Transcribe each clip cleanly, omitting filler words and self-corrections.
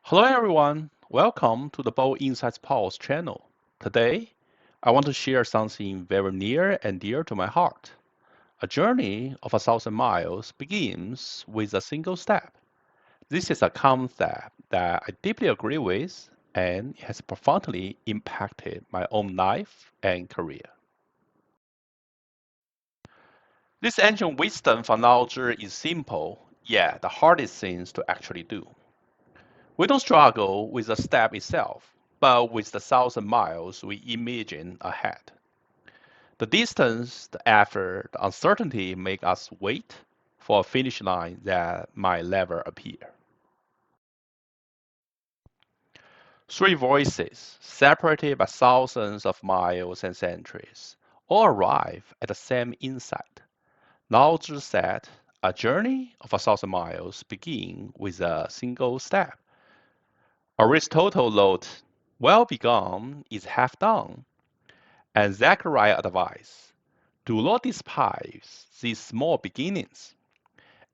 Hello everyone, welcome to the Bold Insights Pulse channel. Today, I want to share something very near and dear to my heart. A journey of 1,000 miles begins with a single step. This is a concept that I deeply agree with and it has profoundly impacted my own life and career. This ancient wisdom from Laozi is simple, yet the hardest things to actually do. We don't struggle with the step itself, but with the 1,000 miles we imagine ahead. The distance, the effort, the uncertainty make us wait for a finish line that might never appear. Three voices, separated by thousands of miles and centuries, all arrive at the same insight. Laozi said, a journey of 1,000 miles begins with a single step. Aristotle wrote, well begun is half done, and Zechariah advised, do not despise these small beginnings.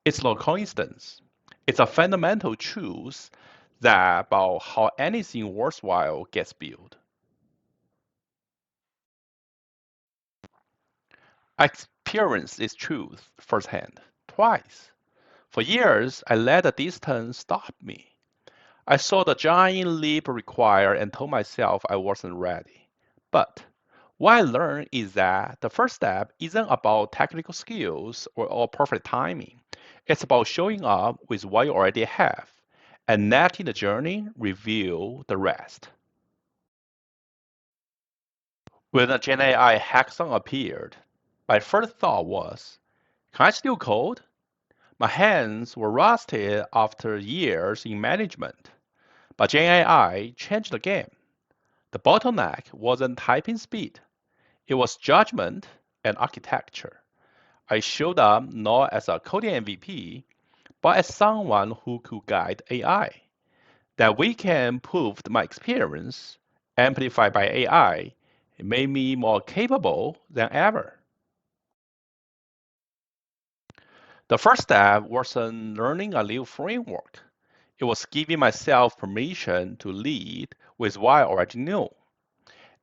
It's no coincidence. It's a fundamental truth that about how anything worthwhile gets built. I experienced this truth firsthand, twice. For years, I let the distance stop me. I saw the giant leap required and told myself I wasn't ready. But what I learned is that the first step isn't about technical skills or perfect timing. It's about showing up with what you already have and letting the journey reveal the rest. When the GenAI hackathon appeared, my first thought was, can I still code? My hands were rusted after years in management. But GenAI changed the game. The bottleneck wasn't typing speed, it was judgment and architecture. I showed up not as a coding MVP, but as someone who could guide AI. That weekend proved my experience, amplified by AI, made me more capable than ever. The first step wasn't learning a new framework. It was giving myself permission to lead with what I already knew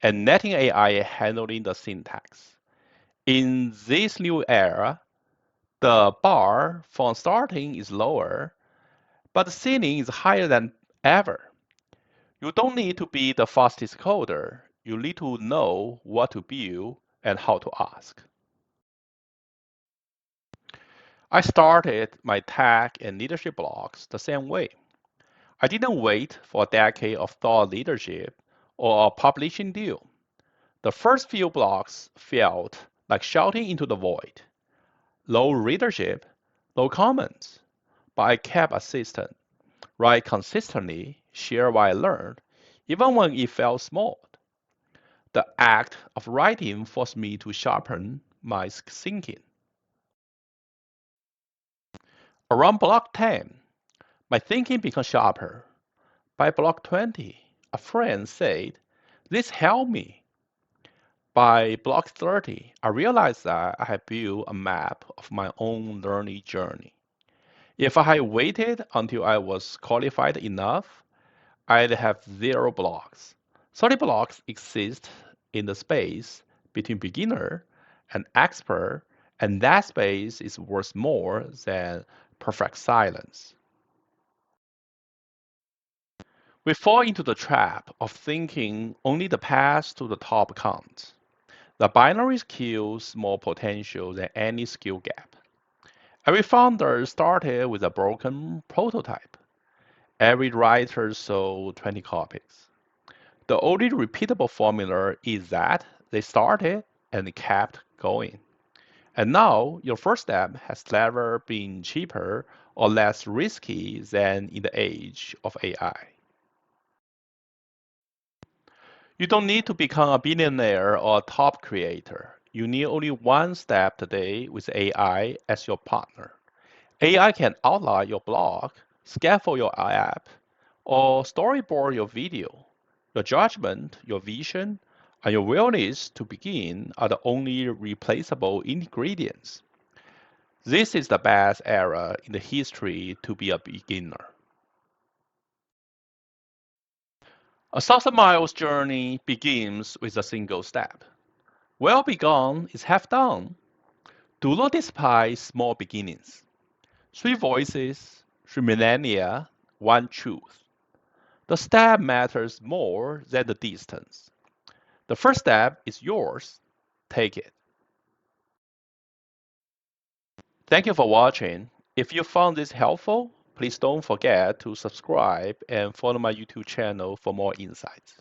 and letting AI handling the syntax. In this new era, the bar for starting is lower, but the ceiling is higher than ever. You don't need to be the fastest coder. You need to know what to build and how to ask. I started my tech and leadership blogs the same way. I didn't wait for a decade of thought leadership or a publishing deal. The first few blogs felt like shouting into the void. Low readership, low comments. But I kept assistant, write consistently, share what I learned, even when it felt small. The act of writing forced me to sharpen my thinking. Around block 10, my thinking became sharper. By block 20, a friend said, this helped me. By block 30, I realized that I had built a map of my own learning journey. If I had waited until I was qualified enough, I'd have zero blocks. 30 blocks exist in the space between beginner and expert, and that space is worth more than perfect silence. We fall into the trap of thinking only the path to the top counts. The binary kills more potential than any skill gap. Every founder started with a broken prototype. Every writer sold 20 copies. The only repeatable formula is that they started and kept going. And now your first step has never been cheaper or less risky than in the age of AI. You don't need to become a billionaire or a top creator. You need only one step today with AI as your partner. AI can outline your blog, scaffold your app, or storyboard your video. Your judgment, your vision, and your willingness to begin are the only replaceable ingredients. This is the best era in the history to be a beginner. A thousand miles journey begins with a single step. Well begun is half done. Do not despise small beginnings. Three voices, three millennia, one truth. The step matters more than the distance. The first step is yours. Take it. Thank you for watching. If you found this helpful, please don't forget to subscribe and follow my YouTube channel for more insights.